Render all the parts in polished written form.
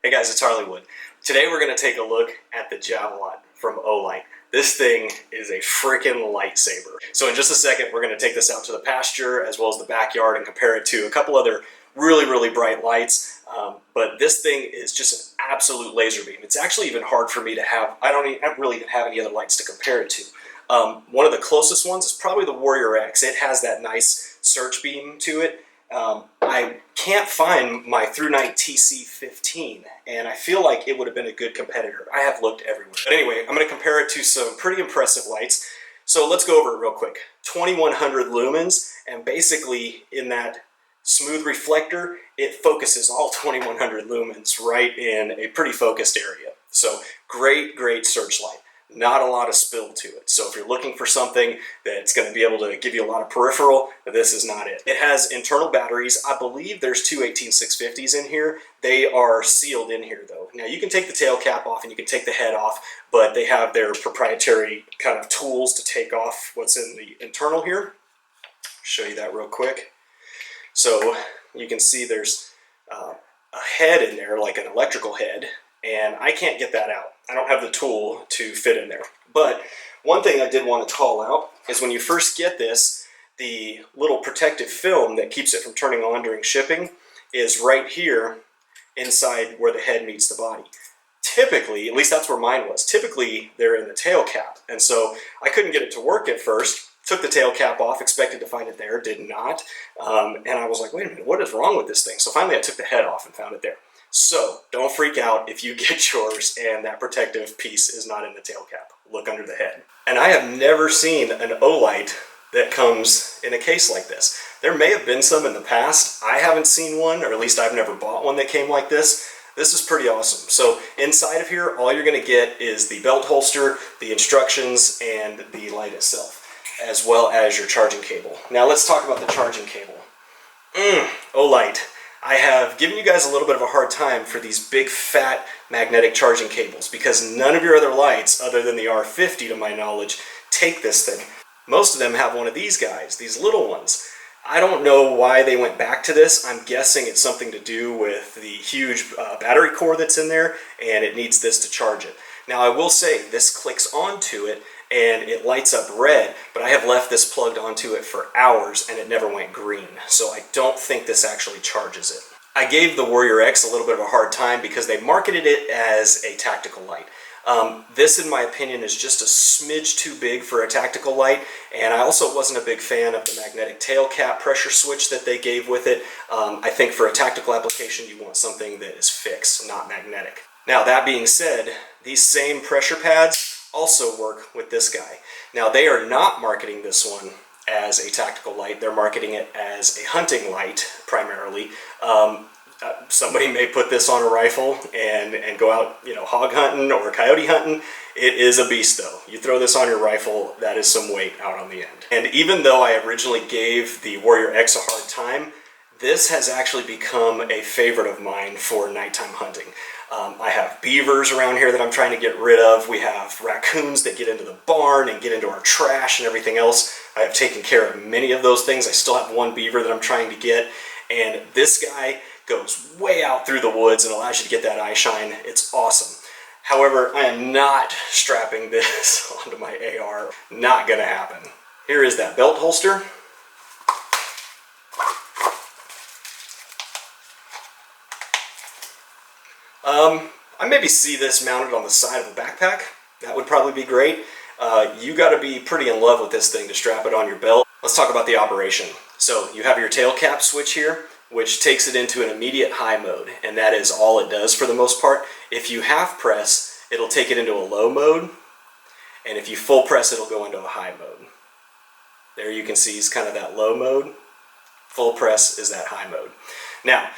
Hey guys, it's Harleywood. Today we're going to take a look at the Javelot from Olight. This thing is a freaking lightsaber. So in just a second, we're going to take this out to the pasture as well as the backyard and compare it to a couple other really bright lights. But this thing is just an absolute laser beam. It's actually even hard for me to have. I don't really even have any other lights to compare it to. One of the closest ones is probably the Warrior X. It has that nice search beam to it. I can't find my Through Night TC15, and I feel like it would have been a good competitor. I have looked everywhere. But anyway, I'm going to compare it to some pretty impressive lights. So let's go over it real quick. 2100 lumens, and basically in that smooth reflector, it focuses all 2100 lumens right in a pretty focused area. So great searchlight. Not a lot of spill to it. So if you're looking for something that's going to be able to give you a lot of peripheral, this is not it. It has internal batteries. I believe there's two 18650s in here. They are sealed in here though. Now you can take the tail cap off and you can take the head off, but they have their proprietary kind of tools to take off what's in the internal here. Show you that real quick. So you can see there's a head in there, like an electrical head, and I can't get that out. I don't have the tool to fit in there. But one thing I did want to call out is when you first get this, the little protective film that keeps it from turning on during shipping is right here inside where the head meets the body. Typically, at least that's where mine was, typically they're in the tail cap. And so I couldn't get it to work at first. Took the tail cap off, expected to find it there, did not. And I was like, wait a minute, what is wrong with this thing? So finally I took the head off and found it there. So don't freak out if you get yours and that protective piece is not in the tail cap. Look under the head. And I have never seen an Olight that comes in a case like this. There may have been some in the past. I haven't seen one, or at least I've never bought one that came like this. This is pretty awesome. So inside of here, all you're going to get is the belt holster, the instructions, and the light itself, as well as your charging cable. Now let's talk about the charging cable. Olight. I have given you guys a little bit of a hard time for these big fat magnetic charging cables because none of your other lights, other than the R50 to my knowledge, take this thing. Most of them have one of these guys, these little ones. I don't know why they went back to this. I'm guessing it's something to do with the huge battery core that's in there, and it needs this to charge it. Now I will say this clicks onto it and it lights up red, but I have left this plugged onto it for hours and it never went green. So I don't think this actually charges it. I gave the Warrior X a little bit of a hard time because they marketed it as a tactical light. This, in my opinion, is just a smidge too big for a tactical light, and I also wasn't a big fan of the magnetic tail cap pressure switch that they gave with it. I think for a tactical application you want something that is fixed, not magnetic. Now that being said, these same pressure pads also work with this guy. Now they are not marketing this one as a tactical light, they're marketing it as a hunting light primarily. Somebody may put this on a rifle and go out, hog hunting or coyote hunting. It is a beast though. You throw this on your rifle, that is some weight out on the end. And even though I originally gave the Warrior X a hard time, this has actually become a favorite of mine for nighttime hunting. I have beavers around here that I'm trying to get rid of. We have raccoons that get into the barn and get into our trash and everything else. I have taken care of many of those things. I still have one beaver that I'm trying to get, and this guy goes way out through the woods and allows you to get that eye shine. It's awesome. However, I am not strapping this onto my AR. Not gonna happen. Here is that belt holster. I maybe see this mounted on the side of a backpack. That would probably be great. You got to be pretty in love with this thing to strap it on your belt. Let's talk about the operation. So you have your tail cap switch here, which takes it into an immediate high mode, and that is all it does for the most part. If you half press, it'll take it into a low mode, and if you full press, it'll go into a high mode. There you can see it's kind of that low mode. Full press is that high mode. Now,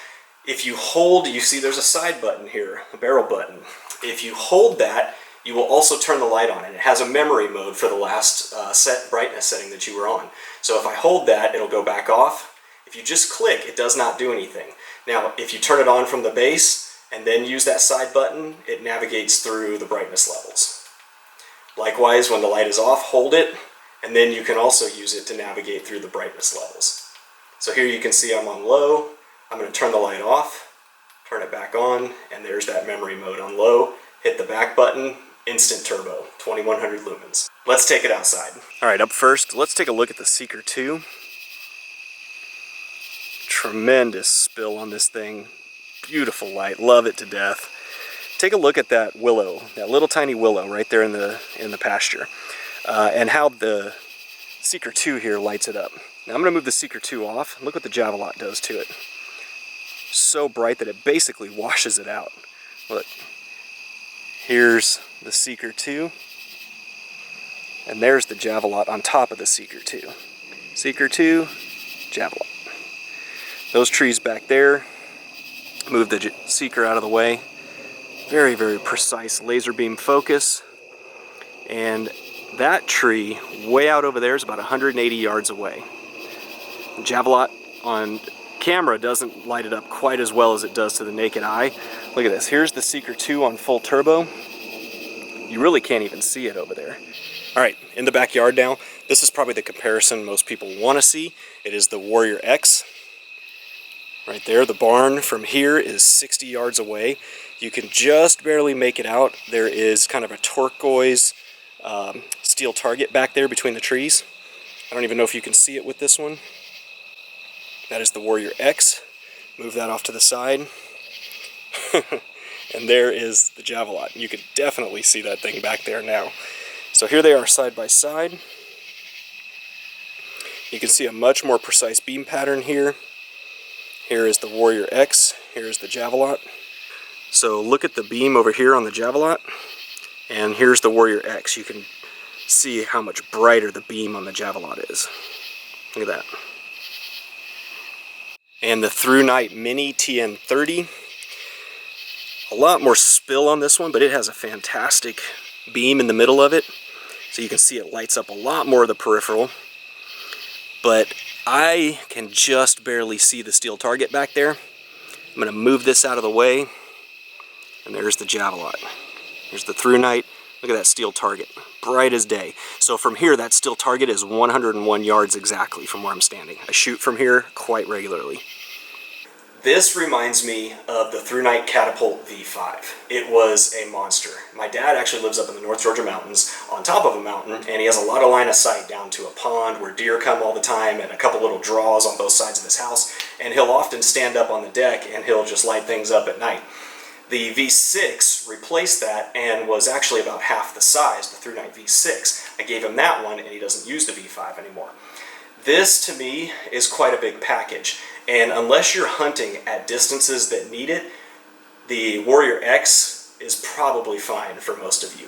if you hold, you see there's a side button here, a barrel button. If you hold that, you will also turn the light on, and it has a memory mode for the last set brightness setting that you were on. So if I hold that, it'll go back off. If you just click, it does not do anything. Now, if you turn it on from the base and then use that side button, it navigates through the brightness levels. Likewise, when the light is off, hold it, and then you can also use it to navigate through the brightness levels. So here you can see I'm on low. I'm going to turn the light off, turn it back on, and there's that memory mode on low. Hit the back button, instant turbo, 2100 lumens. Let's take it outside. All right, up first, let's take a look at the Seeker 2. Tremendous spill on this thing. Beautiful light, love it to death. Take a look at that willow, that little tiny willow right there in the pasture, and how the Seeker 2 here lights it up. Now I'm going to move the Seeker 2 off. Look what the Javelot does to it. So bright that it basically washes it out. Look, here's the Seeker 2, and there's the Javelot on top of the Seeker 2. Seeker 2, Javelot. Those trees back there, move the Seeker out of the way. Very, very precise laser beam focus. And that tree way out over there is about 180 yards away. The Javelot on camera doesn't light it up quite as well as it does to the naked eye. Look at this. Here's the Seeker 2 on full turbo. You really can't even see it over there. All right, in the backyard now, this is probably the comparison most people want to see. It is the Warrior X. Right there, the barn from here is 60 yards away. You can just barely make it out. There is kind of a turquoise steel target back there between the trees. I don't even know if you can see it with this one. That is the Warrior X. Move that off to the side. And there is the Javelot. You can definitely see that thing back there now. So here they are side by side. You can see a much more precise beam pattern here. Here is the Warrior X, here's the Javelot. So look at the beam over here on the Javelot, and here's the Warrior X. You can see how much brighter the beam on the Javelot is. Look at that. And the Through Night Mini TN30. A lot more spill on this one, but it has a fantastic beam in the middle of it. So you can see it lights up a lot more of the peripheral. But I can just barely see the steel target back there. I'm going to move this out of the way, and there's the Javelot. There's the Through Night. Look at that steel target, bright as day. So from here, that steel target is 101 yards exactly from where I'm standing. I shoot from here quite regularly. This reminds me of the Through Night Catapult V5. It was a monster. My dad actually lives up in the North Georgia mountains on top of a mountain, and he has a lot of line of sight down to a pond where deer come all the time and a couple little draws on both sides of his house, and he'll often stand up on the deck and he'll just light things up at night. The V6 replaced that and was actually about half the size, the Through Night V6. I gave him that one and he doesn't use the V5 anymore. This to me is quite a big package. And unless you're hunting at distances that need it, the Warrior X is probably fine for most of you.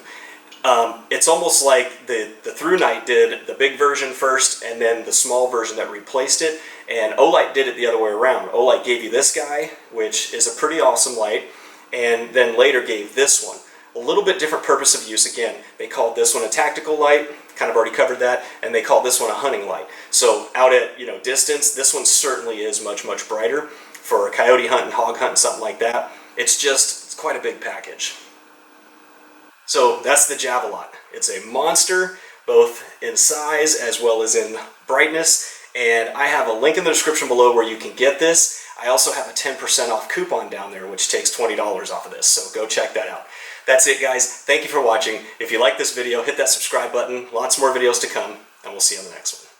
It's almost like the Through Night did the big version first and then the small version that replaced it, and Olight did it the other way around. Olight gave you this guy, which is a pretty awesome light, and then later gave this one. A little bit different purpose of use again. They called this one a tactical light, kind of already covered that, and they called this one a hunting light. So out at distance, this one certainly is much, much brighter for a coyote hunt and hog hunt and something like that. It's quite a big package. So that's the Javelot. It's a monster, both in size as well as in brightness, and I have a link in the description below where you can get this. I also have a 10% off coupon down there, which takes $20 off of this, so go check that out. That's it, guys. Thank you for watching. If you like this video, hit that subscribe button. Lots more videos to come, and we'll see you on the next one.